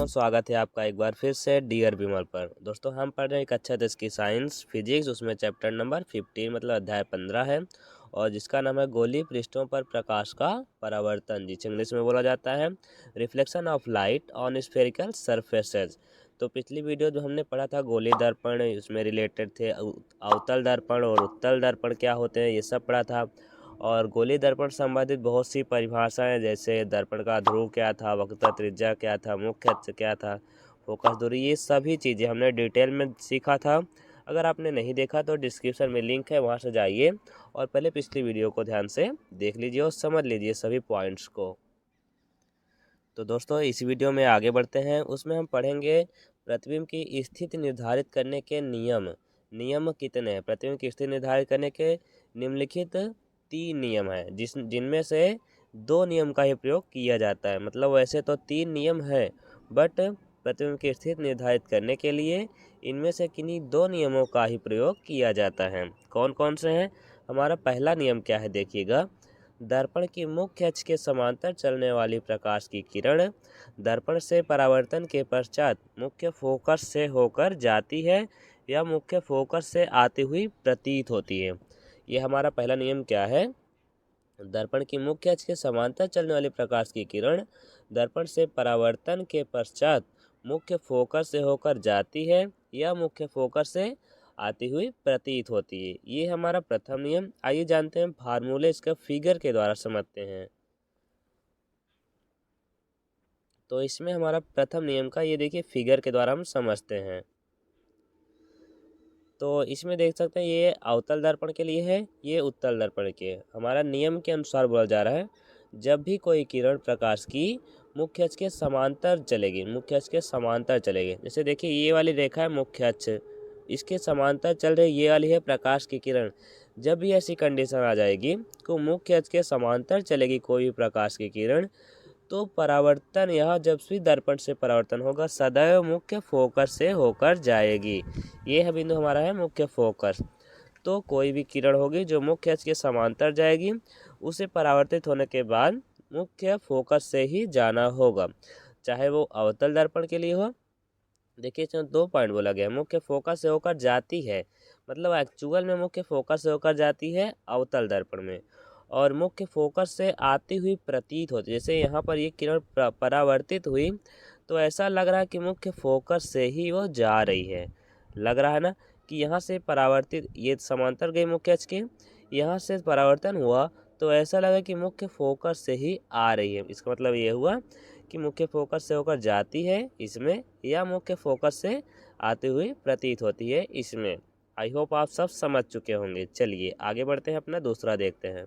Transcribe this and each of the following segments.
स्वागत है आपका एक बार फिर से डियर विमल पर। दोस्तों हम पढ़ रहे हैं कक्षा 10 की साइंस फिजिक्स, उसमें चैप्टर नंबर 15 मतलब अध्याय 15 है और जिसका नाम है गोलीय पृष्ठों पर प्रकाश का परावर्तन, जिसे इंग्लिश में बोला जाता है reflection of light on spherical surfaces. तो पिछली वीडियो जो हमने पढ़ा था गोलीय दर्पण, उसमें रिलेटेड थे अवतल दर्पण और उत्तल दर्पण क्या होते हैं, ये सब पढ़ा था। और गोलीय दर्पण संबंधित बहुत सी परिभाषाएं, जैसे दर्पण का ध्रुव क्या था, वक्रता त्रिज्या क्या था, मुख्य अक्ष क्या था, फोकस दूरी, ये सभी चीज़ें हमने डिटेल में सीखा था। अगर आपने नहीं देखा तो डिस्क्रिप्शन में लिंक है, वहाँ से जाइए और पहले पिछली वीडियो को ध्यान से देख लीजिए और समझ लीजिए सभी पॉइंट्स को। तो दोस्तों इस वीडियो में आगे बढ़ते हैं, उसमें हम पढ़ेंगे प्रतिबिंब की स्थिति निर्धारित करने के नियम कितने हैं। प्रतिबिंब की स्थिति निर्धारित करने के निम्नलिखित 3 नियम हैं, जिनमें से 2 नियम का ही प्रयोग किया जाता है। मतलब वैसे तो 3 नियम है, बट प्रतिबिंब की स्थिति निर्धारित करने के लिए इनमें से किन्हीं 2 नियमों का ही प्रयोग किया जाता है। कौन कौन से हैं? हमारा पहला नियम क्या है, देखिएगा। दर्पण की मुख्य अक्ष के समांतर चलने वाली प्रकाश की किरण दर्पण से परावर्तन के पश्चात मुख्य फोकस से होकर जाती है या मुख्य फोकस से आती हुई प्रतीत होती है। ये हमारा पहला नियम क्या है? दर्पण की मुख्य अक्ष के समांतर चलने वाली प्रकाश की किरण दर्पण से परावर्तन के पश्चात मुख्य फोकस से होकर जाती है या मुख्य फोकस से आती हुई प्रतीत होती है। ये हमारा प्रथम नियम। आइए जानते हैं फार्मूले, इसका फिगर के द्वारा समझते हैं। तो इसमें हमारा प्रथम नियम का ये देखिए फिगर के द्वारा हम समझते हैं। तो इसमें देख सकते हैं ये अवतल दर्पण के लिए है, ये उत्तल दर्पण के। हमारा नियम के अनुसार बोला जा रहा है, जब भी कोई किरण प्रकाश की मुख्य अक्ष के समांतर चलेगी, मुख्य अक्ष के समांतर चलेगी, जैसे देखिए ये वाली रेखा है मुख्य अक्ष, इसके समांतर चल रही ये वाली है प्रकाश की किरण। जब भी ऐसी कंडीशन आ जाएगी तो मुख्य अक्ष के समांतर चलेगी कोई भी प्रकाश की किरण, तो परावर्तन यह जब भी दर्पण से परावर्तन होगा सदैव मुख्य फोकस से होकर जाएगी। ये है बिंदु हमारा है मुख्य फोकस। तो कोई भी किरण होगी जो मुख्य अक्ष के समांतर जाएगी, उसे परावर्तित होने के बाद मुख्य फोकस से ही जाना होगा, चाहे वो अवतल दर्पण के लिए हो। देखिए इसमें 2 पॉइंट बोला गया है, मुख्य फोकस से होकर जाती है, मतलब एक्चुअल में मुख्य फोकस से होकर जाती है अवतल दर्पण में, और मुख्य फोकस से आती हुई प्रतीत होती है। जैसे यहाँ पर ये किरण परावर्तित हुई तो ऐसा लग रहा है कि मुख्य फोकस से ही वो जा रही है। लग रहा है ना कि यहाँ से परावर्तित, ये समांतर गई मुख्य अक्ष के, यहाँ से परावर्तन हुआ तो ऐसा लगा कि मुख्य फोकस से ही आ रही है। इसका मतलब ये हुआ कि मुख्य फोकस से होकर जाती है इसमें या मुख्य फोकस से आती हुई प्रतीत होती है इसमें। आई होप आप सब समझ चुके होंगे। चलिए आगे बढ़ते हैं, अपना दूसरा देखते हैं।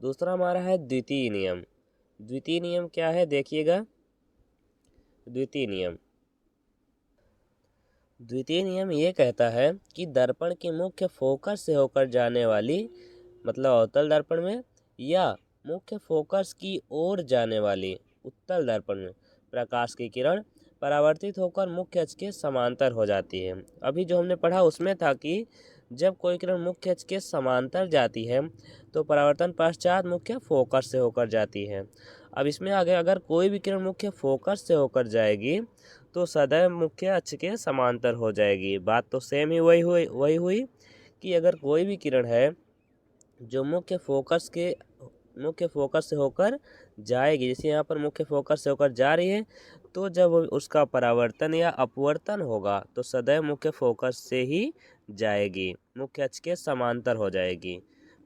दूसरा हमारा है द्वितीय नियम। द्वितीय नियम क्या है, देखिएगा। द्वितीय नियम ये कहता है कि दर्पण के मुख्य फोकस से होकर जाने वाली, मतलब अवतल दर्पण में, या मुख्य फोकस की ओर जाने वाली उत्तल दर्पण में प्रकाश की किरण परावर्तित होकर मुख्य अक्ष के समांतर हो जाती है। अभी जो हमने पढ़ा उसमें था कि जब कोई किरण मुख्य अक्ष के समांतर जाती है तो परावर्तन पश्चात मुख्य फोकस से होकर जाती है। अब इसमें आगे अगर कोई भी किरण मुख्य फोकस से होकर जाएगी तो सदैव मुख्य अक्ष के समांतर हो जाएगी। बात तो सेम ही वही हुई कि अगर कोई भी किरण है जो मुख्य फोकस से होकर जाएगी, जैसे यहाँ पर मुख्य फोकस से होकर जा रही है, तो जब उसका परावर्तन या अपवर्तन होगा तो सदैव मुख्य फोकस से ही जाएगी, मुख्य अक्ष के समांतर हो जाएगी।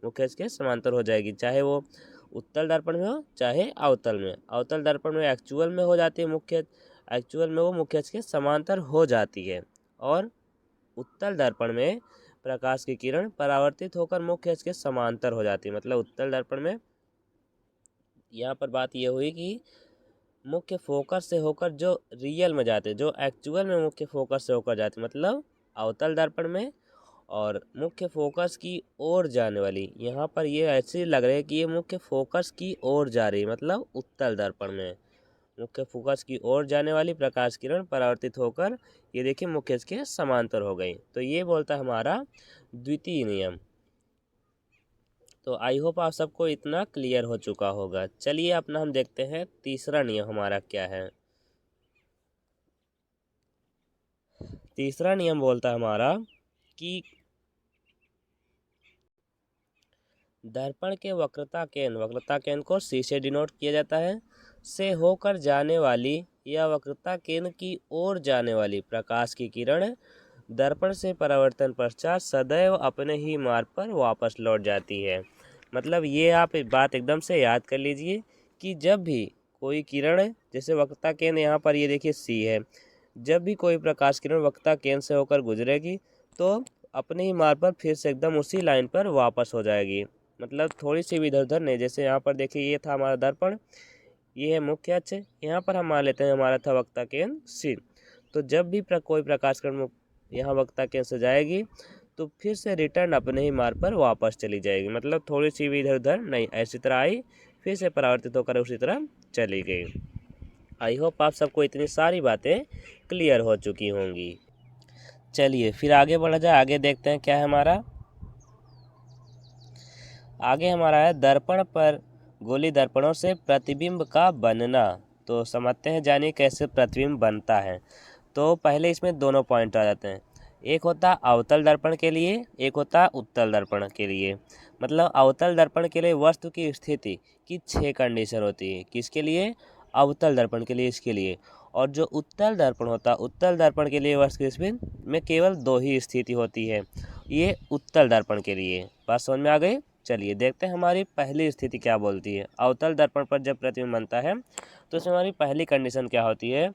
मुख्य अक्ष के समांतर हो जाएगी, चाहे वो उत्तल दर्पण में हो चाहे अवतल में। अवतल दर्पण में एक्चुअल में हो जाती है एक्चुअल में वो मुख्य अक्ष के समांतर हो जाती है, और उत्तल दर्पण में प्रकाश की किरण परावर्तित होकर मुख्य अक्ष के समांतर हो जाती है। मतलब उत्तल दर्पण में यहाँ पर बात यह हुई कि मुख्य फोकस से होकर जो रियल में जाते, जो एक्चुअल में मुख्य फोकस से होकर जाते, मतलब अवतल दर्पण में, और मुख्य फोकस की ओर जाने वाली, यहाँ पर ये ऐसे लग रहा है कि ये मुख्य फोकस की ओर जा रही है, मतलब उत्तल दर्पण में मुख्य फोकस की ओर जाने वाली प्रकाश किरण परावर्तित होकर ये देखिए मुख्य अक्ष के समांतर हो गई। तो ये बोलता है हमारा द्वितीय नियम। तो आई होप आप सबको इतना क्लियर हो चुका होगा। चलिए अपना हम देखते हैं तीसरा नियम हमारा क्या है। तीसरा नियम बोलता है हमारा कि दर्पण के वक्रता केंद्र को C से डिनोट किया जाता है, से होकर जाने वाली या वक्रता केंद्र की ओर जाने वाली प्रकाश की किरण दर्पण से परावर्तन पश्चात सदैव अपने ही मार्ग पर वापस लौट जाती है। मतलब ये आप बात एकदम से याद कर लीजिए कि जब भी कोई किरण, जैसे वक्रता केंद्र यहाँ पर ये देखिए C है, जब भी कोई प्रकाश किरण वक्रता केंद्र से होकर गुजरेगी तो अपने ही मार्ग पर फिर से एकदम उसी लाइन पर वापस हो जाएगी। मतलब थोड़ी सी भी इधर उधर नहीं। जैसे यहाँ पर देखिए ये था हमारा दर्पण, ये है मुख्य अक्ष, यहाँ पर हम मान लेते हैं हमारा था वक्रता केंद्र C। तो जब भी कोई प्रकाश किरण यहाँ वक्रता केंद्र से जाएगी तो फिर से रिटर्न अपने ही मार्ग पर वापस चली जाएगी। मतलब थोड़ी सी भी इधर उधर नहीं, ऐसी तरह आई फिर से परावर्तित होकर उसी तरह चली गई। आई होप आप सबको इतनी सारी बातें क्लियर हो चुकी होंगी। चलिए फिर आगे बढ़ा जाए, आगे देखते हैं क्या है हमारा। आगे हमारा है दर्पण पर गोली दर्पणों से प्रतिबिंब का बनना। तो समझते हैं, जानिए कैसे प्रतिबिंब बनता है। तो पहले इसमें दोनों पॉइंट आ जाते हैं, एक होता अवतल दर्पण के लिए, एक होता उत्तल दर्पण के लिए। मतलब अवतल दर्पण के लिए वस्तु की स्थिति की 6 कंडीशन होती है। किसके लिए? अवतल दर्पण के लिए, इसके लिए। और जो उत्तल दर्पण होता है, उत्तल दर्पण के लिए वस्तु की स्थिति में केवल 2 ही स्थिति होती है। ये उत्तल दर्पण के लिए। बात समझ में आ गई? चलिए देखते हैं हमारी पहली स्थिति क्या बोलती है। अवतल दर्पण पर जब प्रतिबिंब बनता है तो इसमें हमारी पहली कंडीशन क्या होती है?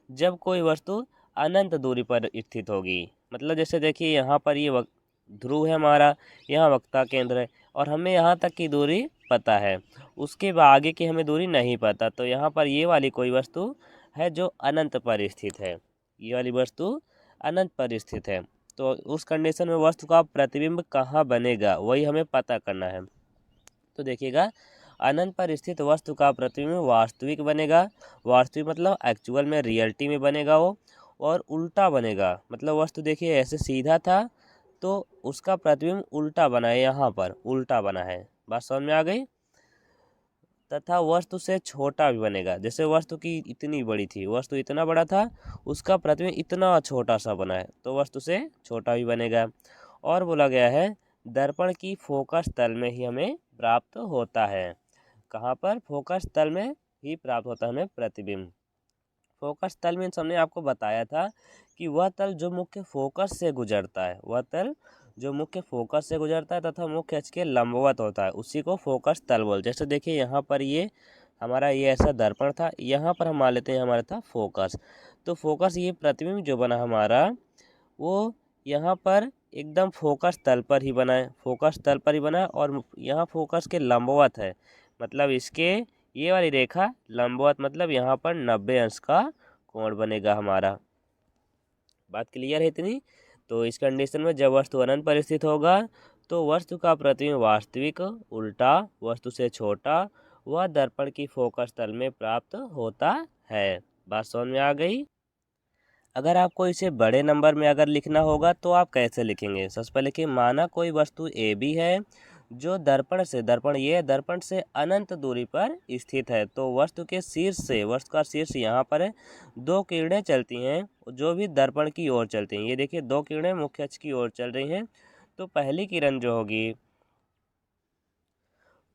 जब कोई वस्तु अनंत दूरी पर स्थित होगी। मतलब जैसे देखिए यहाँ पर ये ध्रुव है हमारा, यहाँ वक्रता केंद्र है और हमें यहाँ तक की दूरी पता है, उसके आगे की हमें दूरी नहीं पता। तो यहाँ पर ये वाली कोई वस्तु है जो अनंत पर स्थित है, ये वाली वस्तु अनंत पर स्थित है। तो उस कंडीशन में वस्तु का प्रतिबिंब कहाँ बनेगा वही हमें पता करना है। तो देखिएगा, अनंत पर स्थित वस्तु का प्रतिबिंब वास्तविक बनेगा। वास्तविक मतलब एक्चुअल में, रियलिटी में बनेगा वो। और उल्टा बनेगा, मतलब वस्तु देखिए ऐसे सीधा था तो उसका प्रतिबिंब उल्टा बना है, यहाँ पर उल्टा बना है। बात समझ में आ गई? तथा वस्तु से छोटा भी बनेगा। जैसे वस्तु की इतनी बड़ी थी, वस्तु इतना बड़ा था, उसका प्रतिबिंब इतना छोटा सा बना है, तो वस्तु से छोटा भी बनेगा। और बोला गया है दर्पण की फोकस तल में ही हमें प्राप्त होता है। कहाँ पर? फोकस तल में ही प्राप्त होता है हमें प्रतिबिंब। फोकस तल में हमने आपको बताया था कि वह तल जो मुख्य फोकस से गुजरता है, वह तल जो मुख्य फोकस से गुजरता है तथा मुख्य अक्ष के लंबवत होता है, उसी को फोकस तल बोल। जैसे देखिए यहाँ पर ये हमारा ये ऐसा दर्पण था, यहाँ पर हम मान लेते हैं हमारा था फोकस। तो फोकस ये प्रतिबिंब जो बना हमारा वो यहाँ पर एकदम फोकस तल पर ही बना है, फोकस तल पर ही बना है और यहाँ फोकस के लंबवत है। मतलब इसके ये वाली रेखा लंबवत, मतलब यहाँ पर 90 अंश का कोण बनेगा हमारा। बात क्लियर है इतनी? तो इस कंडीशन में जब वस्तु अनंत पर स्थित होगा तो वस्तु का प्रतिबिंब वास्तविक, उल्टा, वस्तु से छोटा व दर्पण की फोकस तल में प्राप्त होता है। बात समझ में आ गई? अगर आपको इसे बड़े नंबर में अगर लिखना होगा तो आप कैसे लिखेंगे? सबसे पहले कि माना कोई वस्तु ए बी है जो दर्पण ये दर्पण से अनंत दूरी पर स्थित है। तो वस्तु के शीर्ष से, वस्तु का शीर्ष यहाँ पर है, 2 किरणें चलती हैं जो भी दर्पण की ओर चलती हैं। ये देखिए 2 किरणें मुख्य अक्ष की ओर चल रही हैं। तो पहली किरण जो होगी,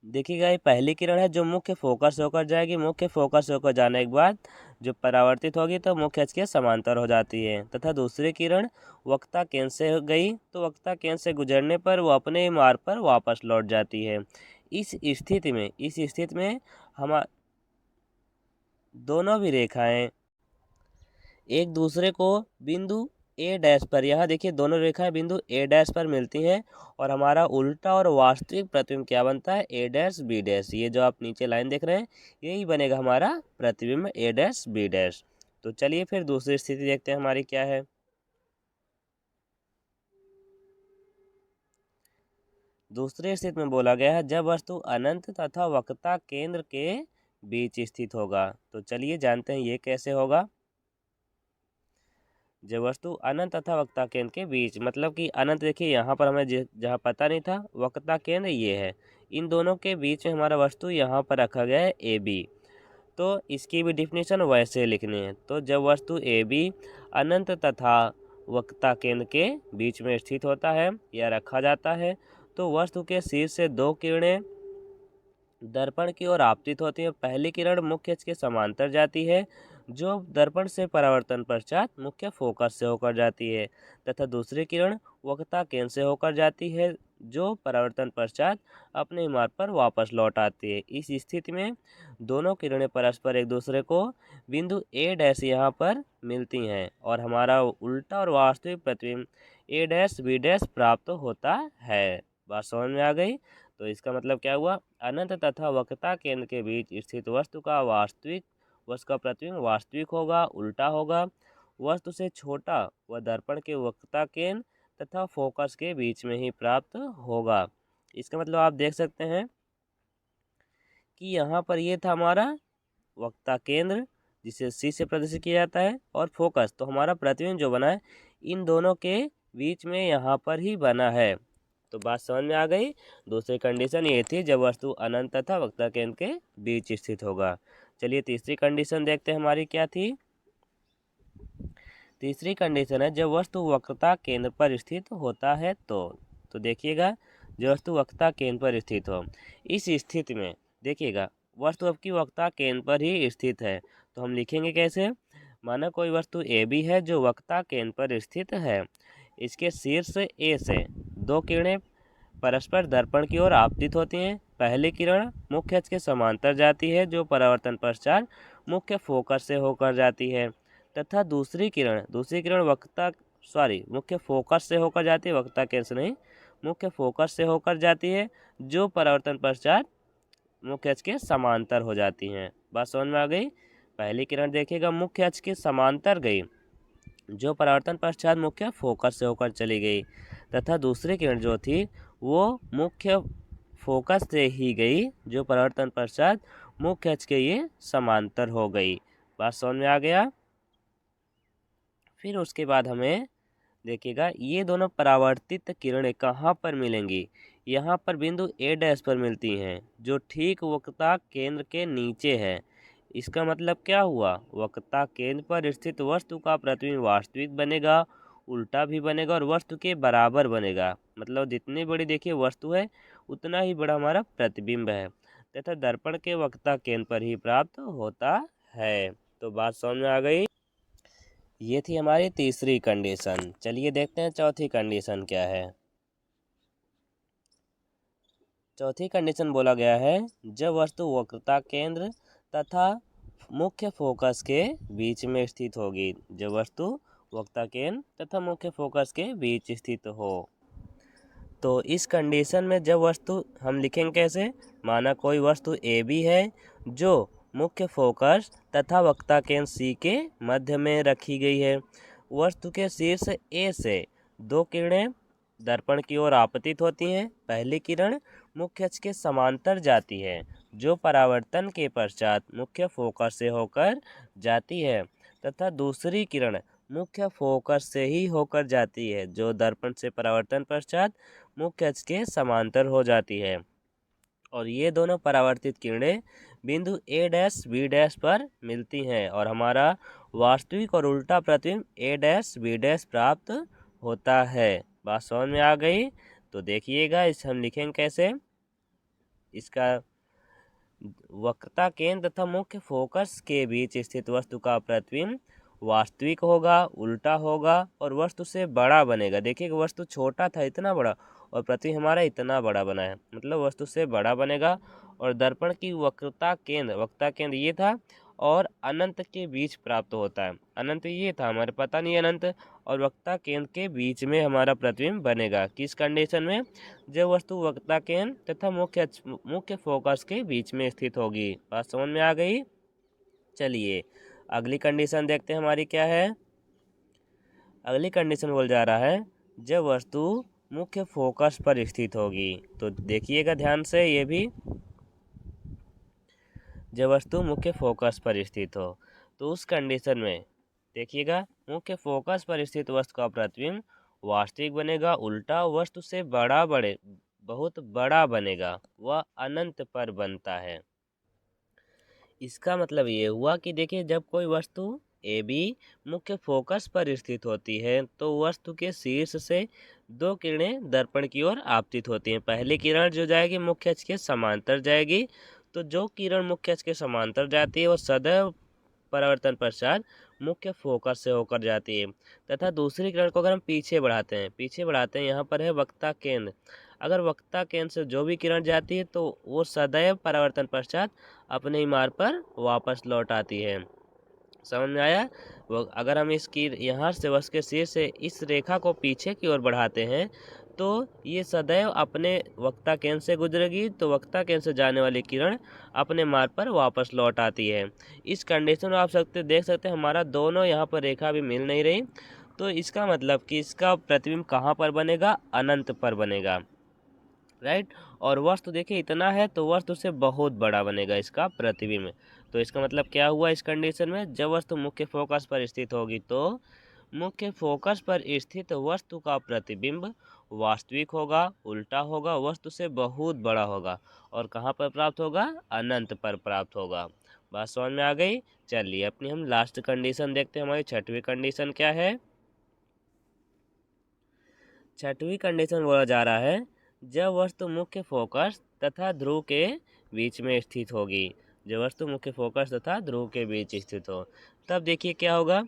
देखिएगा ये पहली किरण है जो मुख्य फोकस होकर जाएगी। मुख्य फोकस होकर जाने के बाद जो परावर्तित होगी तो मुख्य अक्ष के समांतर हो जाती है। तथा दूसरी किरण वक्रता केंद्र से गई तो वक्रता केंद्र से गुजरने पर वो अपने मार्ग पर वापस लौट जाती है। इस स्थिति में हम दोनों भी रेखाएं एक दूसरे को बिंदु ए डैश पर, यहाँ देखिए दोनों रेखाएं बिंदु ए डैश पर मिलती हैं और हमारा उल्टा और वास्तविक प्रतिबिंब क्या बनता है? ए डैश बी डैश। ये जो आप नीचे लाइन देख रहे हैं यही बनेगा हमारा प्रतिबिंब ए डैश बी डैश। तो चलिए फिर दूसरी स्थिति देखते हैं हमारी क्या है। दूसरी स्थिति में बोला गया है जब वस्तु अनंत तथा वक्रता केंद्र के बीच स्थित होगा। तो चलिए जानते हैं ये कैसे होगा। जब वस्तु अनंत तथा वक्रता केंद्र के बीच, मतलब कि अनंत देखिए यहाँ पर हमें जहाँ पता नहीं था, वक्रता केंद्र ये है, इन दोनों के बीच में हमारा वस्तु यहाँ पर रखा गया है ए बी। तो इसकी भी डिफिनीशन वैसे लिखनी है। तो जब वस्तु ए बी अनंत तथा वक्रता केंद्र के बीच में स्थित होता है या रखा जाता है, तो वस्तु के शीर्ष से दो किरणें दर्पण की ओर आपतित होती है। पहली किरण मुख्य अक्ष के समांतर जाती है, जो दर्पण से परावर्तन पश्चात मुख्य फोकस से होकर जाती है, तथा दूसरी किरण वक्रता केंद्र से होकर जाती है, जो परावर्तन पश्चात अपने मार्ग पर वापस लौट आती है। इस स्थिति में दोनों किरणें परस्पर एक दूसरे को बिंदु ए डैश यहाँ पर मिलती हैं और हमारा उल्टा और वास्तविक प्रतिबिंब ए डैश बी डैश प्राप्त होता है। बात समझ में आ गई? तो इसका मतलब क्या हुआ? अनंत तथा वक्रता केंद्र के बीच स्थित वस्तु का प्रतिबिंब वास्तविक होगा, उल्टा होगा। वस्तु से छोटा व दर्पण के वक्रता केंद्र तथा फोकस के बीच में ही प्राप्त होगा। इसका मतलब आप देख सकते हैं कि यहाँ पर ये था हमारा वक्रता केंद्र, जिसे सी से प्रदर्शित किया जाता है, और फोकस। तो हमारा प्रतिबिंब जो बना है इन दोनों के बीच में यहाँ पर ही बना है। तो बात समझ में आ गई। दूसरी कंडीशन ये थी जब वस्तु अनंत तथा वक्रता केंद्र के बीच स्थित होगा। चलिए तीसरी कंडीशन देखते हैं हमारी क्या थी। तीसरी कंडीशन है जब वस्तु वक्रता केंद्र पर स्थित होता है तो देखिएगा, जब वस्तु वक्रता केंद्र पर स्थित हो, इस स्थिति में देखिएगा वस्तु आपकी वक्रता केंद्र पर ही स्थित है, तो हम लिखेंगे कैसे? माना कोई वस्तु ए बी है जो वक्रता केंद्र पर स्थित है। इसके शीर्ष ए से दो किरणें परस्पर दर्पण की ओर आपतित होती हैं। पहली किरण मुख्य अक्ष के समांतर जाती है, जो परावर्तन पश्चात मुख्य फोकस से होकर जाती है, तथा दूसरी किरण मुख्य फोकस से होकर जाती है, वक्रता केंद्र से नहीं, मुख्य फोकस से होकर जाती है, जो परावर्तन पश्चात मुख्य अक्ष के समांतर हो जाती हैं। बात समझ में आ गई? पहली किरण देखिएगा मुख्य अक्ष के समांतर गई, जो परावर्तन पश्चात मुख्य फोकस से होकर चली गई, तथा दूसरी किरण जो थी वो मुख्य फोकस से ही गई, जो परावर्तन पश्चात मुख्य अक्ष के ये समांतर हो गई। बात समझ में आ गया? फिर उसके बाद हमें देखिएगा ये दोनों परावर्तित किरणें कहाँ पर मिलेंगी? यहाँ पर बिंदु ए डैश पर मिलती हैं, जो ठीक वक्रता केंद्र के नीचे है। इसका मतलब क्या हुआ? वक्रता केंद्र पर स्थित वस्तु का प्रतिबिंब वास्तविक बनेगा, उल्टा भी बनेगा और वस्तु के बराबर बनेगा। मतलब जितनी बड़ी देखिए वस्तु है उतना ही बड़ा हमारा प्रतिबिंब है, तथा दर्पण के वक्रता केंद्र पर ही प्राप्त होता है। तो बात समझ में आ गई। ये थी हमारी तीसरी कंडीशन। चलिए देखते हैं चौथी कंडीशन क्या है। चौथी कंडीशन बोला गया है जब वस्तु वक्रता केंद्र तथा मुख्य फोकस के बीच में स्थित होगी। जब वस्तु वक्रता केंद्र तथा मुख्य फोकस के बीच स्थित हो, तो इस कंडीशन में जब वस्तु हम लिखेंगे कैसे? माना कोई वस्तु ए बी है जो मुख्य फोकस तथा वक्रता केंद्र सी के मध्य में रखी गई है। वस्तु के शीर्ष ए से दो किरणें दर्पण की ओर आपतित होती हैं। पहली किरण मुख्य अक्ष के समांतर जाती है, जो परावर्तन के पश्चात मुख्य फोकस से होकर जाती है, तथा दूसरी किरण मुख्य फोकस से ही होकर जाती है, जो दर्पण से परावर्तन पश्चात मुख्य अक्ष के समांतर हो जाती है। और ये दोनों परावर्तित किरणें बिंदु ए डैश बी डैश पर मिलती हैं और हमारा वास्तविक और उल्टा प्रतिबिंब ए डैश बी डैश प्राप्त होता है। बात समझ में आ गई? तो देखिएगा इस हम लिखेंगे कैसे? इसका वक्रता केंद्र तथा मुख्य फोकस के बीच स्थित वस्तु का प्रतिबिंब वास्तविक होगा, उल्टा होगा और वस्तु से बड़ा बनेगा। देखिए वस्तु छोटा था इतना बड़ा और प्रतिबिंब हमारा इतना बड़ा बना है, मतलब वस्तु से बड़ा बनेगा। और दर्पण की वक्रता केंद्र ये था और अनंत के बीच प्राप्त होता है। अनंत ये था हमारे पता नहीं अनंत, और वक्रता केंद्र के बीच में हमारा प्रतिबिंब बनेगा। किस कंडीशन में? जब वस्तु वक्रता केंद्र तथा मुख्य फोकस के बीच में स्थित होगी। बात समझ में आ गई? चलिए अगली कंडीशन देखते हैं हमारी क्या है। अगली कंडीशन बोल जा रहा है जब वस्तु मुख्य फोकस पर स्थित होगी। तो देखिएगा ध्यान से, ये भी जब वस्तु मुख्य फोकस पर स्थित हो, तो उस कंडीशन में देखिएगा मुख्य फोकस पर स्थित वस्तु का प्रतिबिंब वास्तविक बनेगा, उल्टा वस्तु से बहुत बड़ा बनेगा, वह अनंत पर बनता है। इसका मतलब ये हुआ कि देखिए जब कोई वस्तु ए बी मुख्य फोकस पर स्थित होती है तो वस्तु के शीर्ष से दो किरणें दर्पण की ओर आपतित होती हैं। पहली किरण जो जाएगी मुख्य अक्ष के समांतर जाएगी, तो जो किरण मुख्य अक्ष के समांतर जाती है वो सदैव परावर्तन पश्चात मुख्य फोकस से होकर जाती है। तथा दूसरी किरण को अगर हम पीछे बढ़ाते हैं यहाँ पर है वक्ता केंद्र। अगर वक्ता केंद्र से जो भी किरण जाती है तो वो सदैव परावर्तन पश्चात अपने ही मार्ग पर वापस लौट आती है। समझ में आया? वो अगर हम इसकी यहाँ से वस्तु के शीर्ष से इस रेखा को पीछे की ओर बढ़ाते हैं तो ये सदैव अपने वक्ता केंद्र से गुजरेगी, तो वक्ता केंद्र से जाने वाली किरण अपने मार्ग पर वापस लौट आती है। इस कंडीशन में आप देख सकते हैं हमारा दोनों यहाँ पर रेखा भी मिल नहीं रही, तो इसका मतलब कि इसका प्रतिबिंब कहाँ पर बनेगा? अनंत पर बनेगा, राइट। और वस्तु देखिए इतना है तो वस्तु से बहुत बड़ा बनेगा इसका प्रतिबिंब। तो इसका मतलब क्या हुआ इस कंडीशन में? जब वस्तु मुख्य फोकस पर स्थित होगी तो मुख्य फोकस पर स्थित वस्तु का प्रतिबिंब वास्तविक होगा, उल्टा होगा, वस्तु से बहुत बड़ा होगा और कहाँ पर प्राप्त होगा? अनंत पर प्राप्त होगा। बात समझ में आ गई? चलिए अपनी हम लास्ट कंडीशन देखते हैं। हमारी छठवीं कंडीशन क्या है? छठवीं कंडीशन बोला जा रहा है जब वस्तु मुख्य फोकस तथा ध्रुव के बीच में स्थित होगी। जब वस्तु मुख्य फोकस तथा ध्रुव के बीच स्थित हो तब देखिए क्या होगा।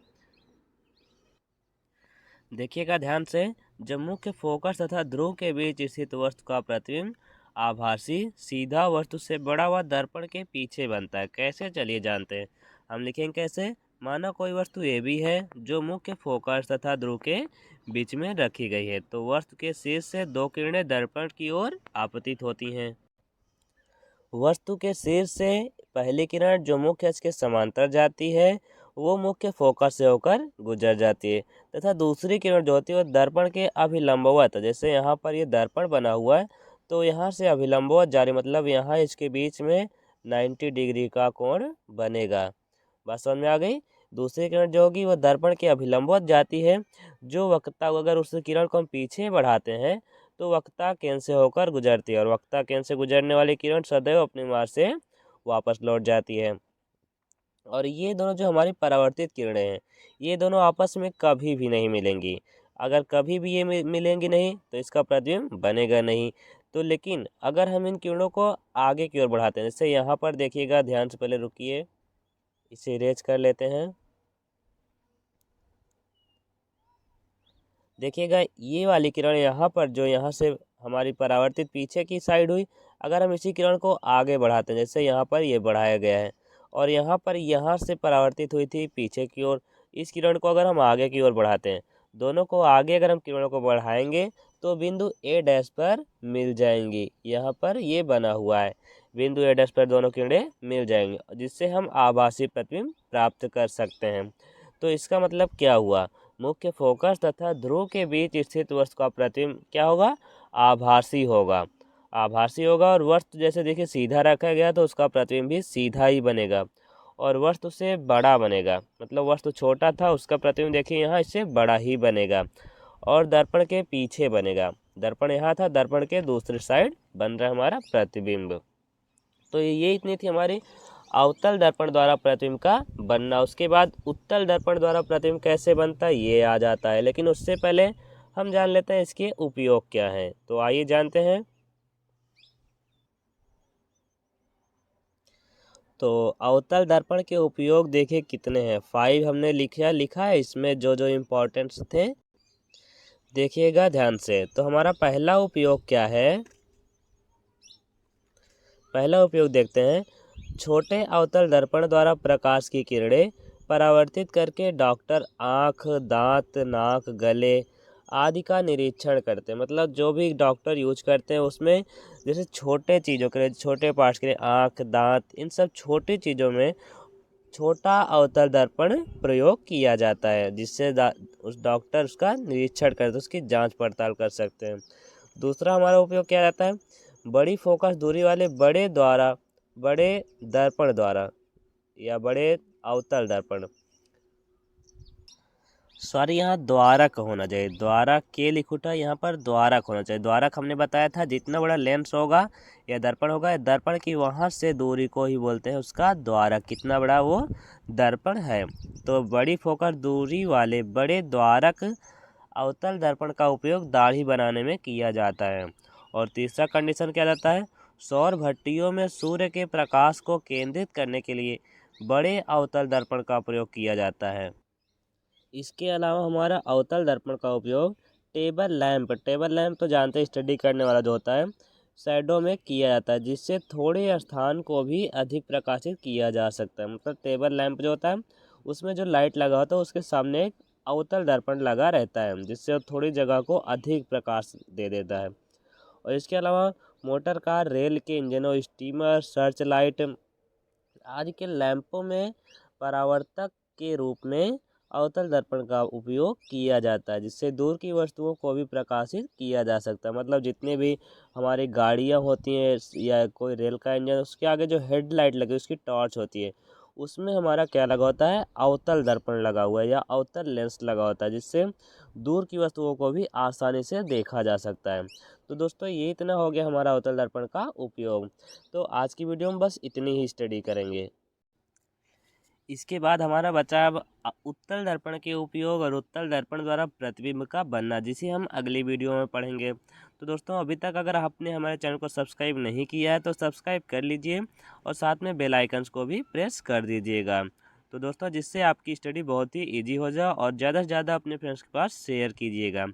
देखिएगा ध्यान से, जब मुख्य फोकस तथा ध्रुव के बीच स्थित वस्तु का प्रतिबिंब आभासी सीधा वस्तु से बड़ा हुआ दर्पण के पीछे बनता है। कैसे? चलिए जानते हैं। हम लिखेंगे कैसे? माना कोई वस्तु ए बी है जो मुख्य फोकस तथा ध्रुव के बीच में रखी गई है, तो वस्तु के शीर्ष से दो किरणें दर्पण की ओर आपतित होती हैं। वस्तु के शीर्ष से पहली किरण जो मुख्य अक्ष के समांतर जाती है वो मुख्य फोकस से होकर गुजर जाती है, तथा दूसरी किरण जो होती है वो दर्पण के अभिलंबवत, जैसे यहाँ पर ये दर्पण बना हुआ है तो यहाँ से अभिलंबवत जा रही, मतलब यहाँ इसके बीच में 90 डिग्री का कोण बनेगा। बात समझ में आ गई? दूसरी किरण जो होगी वो दर्पण के अभिलंबवत जाती है। जो वक्ता, अगर उस किरण को हम पीछे बढ़ाते हैं तो वक्ता केंद्र से होकर गुजरती है और वक्ता केंद्र से गुजरने वाली किरण सदैव अपने मार्ग से वापस लौट जाती है। और ये दोनों जो हमारी परावर्तित किरणें हैं ये दोनों आपस में कभी भी नहीं मिलेंगी। अगर कभी भी ये मिलेंगी नहीं तो इसका प्रतिबिंब बनेगा नहीं। तो लेकिन अगर हम इन किरणों को आगे की ओर बढ़ाते हैं, जैसे यहाँ पर देखिएगा, ध्यान से पहले रुकिए, इसे इरेज कर लेते हैं। देखिएगा ये वाली किरण यहाँ पर जो यहाँ से हमारी परावर्तित पीछे की साइड हुई, अगर हम इसी किरण को आगे बढ़ाते हैं, जैसे यहाँ पर ये बढ़ाया गया है और यहाँ पर यहाँ से परावर्तित हुई थी पीछे की ओर, इस किरण को अगर हम आगे की ओर बढ़ाते हैं, दोनों को आगे अगर हम किरणों को बढ़ाएंगे तो बिंदु ए डैश पर मिल जाएंगी। यहाँ पर ये बना हुआ है, बिंदु ए डैश पर दोनों किरणें मिल जाएंगी जिससे हम आभासी प्रतिबिंब प्राप्त कर सकते हैं। तो इसका मतलब क्या हुआ? मुख्य फोकस तथा ध्रुव के बीच स्थित वस्तु का प्रतिबिंब क्या होगा? आभासी होगा। आभासी होगा और वस्तु जैसे देखिए सीधा रखा गया तो उसका प्रतिबिंब भी सीधा ही बनेगा और वस्तु से बड़ा बनेगा, मतलब वस्तु छोटा था उसका प्रतिबिंब देखिए यहाँ इससे बड़ा ही बनेगा और दर्पण के पीछे बनेगा। दर्पण यहाँ था, दर्पण के दूसरी साइड बन रहा है हमारा प्रतिबिंब। तो ये इतनी थी हमारी अवतल दर्पण द्वारा प्रतिबिंब का बनना। उसके बाद उत्तल दर्पण द्वारा प्रतिबिंब कैसे बनता है ये आ जाता है, लेकिन उससे पहले हम जान लेते हैं इसके उपयोग क्या हैं। तो आइए जानते हैं। तो अवतल दर्पण के उपयोग देखिए कितने हैं, 5 हमने लिखा है इसमें जो जो इम्पोर्टेंट्स थे देखिएगा ध्यान से। तो हमारा पहला उपयोग क्या है? पहला उपयोग देखते हैं। छोटे अवतल दर्पण द्वारा प्रकाश की किरणें परावर्तित करके डॉक्टर आँख, दांत, नाक, गले आदि का निरीक्षण करते हैं। मतलब जो भी डॉक्टर यूज करते हैं उसमें जैसे छोटे चीज़ों के लिए, छोटे पार्ट्स के लिए आँख, दांत, इन सब छोटी चीज़ों में छोटा अवतल दर्पण प्रयोग किया जाता है जिससे उस डॉक्टर उसका निरीक्षण करते, उसकी जांच पड़ताल कर सकते हैं। दूसरा हमारा उपयोग क्या रहता है? बड़ी फोकस दूरी वाले बड़े दर्पण द्वारा या बड़े अवतल दर्पण सॉरी, यहाँ द्वारक होना चाहिए, द्वारक के लिखुटा, यहाँ पर द्वारक होना चाहिए। द्वारक हमने बताया था जितना बड़ा लेंस होगा या दर्पण होगा, दर्पण की वहाँ से दूरी को ही बोलते हैं उसका द्वारक। कितना बड़ा वो दर्पण है। तो बड़ी फोकस दूरी वाले बड़े द्वारक अवतल दर्पण का उपयोग दाढ़ी बनाने में किया जाता है। और तीसरा कंडीशन क्या रहता है, सौर भट्टियों में सूर्य के प्रकाश को केंद्रित करने के लिए बड़े अवतल दर्पण का प्रयोग किया जाता है। इसके अलावा हमारा अवतल दर्पण का उपयोग टेबल लैंप तो जानते हैं स्टडी करने वाला जो होता है, शैडो में किया जाता है, जिससे थोड़े स्थान को भी अधिक प्रकाशित किया जा सकता है। मतलब टेबल लैंप जो होता है उसमें जो लाइट लगा होता है उसके सामने एक अवतल दर्पण लगा रहता है, जिससे थोड़ी जगह को अधिक प्रकाश दे देता है। और इसके अलावा मोटर कार, रेल के इंजनों, स्टीमर, सर्च लाइट आदि के लैंपों में परावर्तक के रूप में अवतल दर्पण का उपयोग किया जाता है, जिससे दूर की वस्तुओं को भी प्रकाशित किया जा सकता है। मतलब जितने भी हमारी गाड़ियाँ होती हैं या कोई रेल का इंजन, उसके आगे जो हेडलाइट लगी उसकी टॉर्च होती है, उसमें हमारा क्या लगा होता है, अवतल दर्पण लगा हुआ है या अवतल लेंस लगा होता है, जिससे दूर की वस्तुओं को भी आसानी से देखा जा सकता है। तो दोस्तों ये इतना हो गया हमारा अवतल दर्पण का उपयोग। तो आज की वीडियो में बस इतनी ही स्टडी करेंगे। इसके बाद हमारा बचा अब उत्तल दर्पण के उपयोग और उत्तल दर्पण द्वारा प्रतिबिंब का बनना, जिसे हम अगली वीडियो में पढ़ेंगे। तो दोस्तों अभी तक अगर आपने हमारे चैनल को सब्सक्राइब नहीं किया है तो सब्सक्राइब कर लीजिए और साथ में बेल आइकन्स को भी प्रेस कर दीजिएगा। तो दोस्तों जिससे आपकी स्टडी बहुत ही ईजी हो जाए, और ज़्यादा से ज़्यादा अपने फ्रेंड्स के पास शेयर कीजिएगा।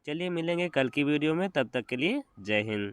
चलिए मिलेंगे कल की वीडियो में, तब तक के लिए जय हिंद।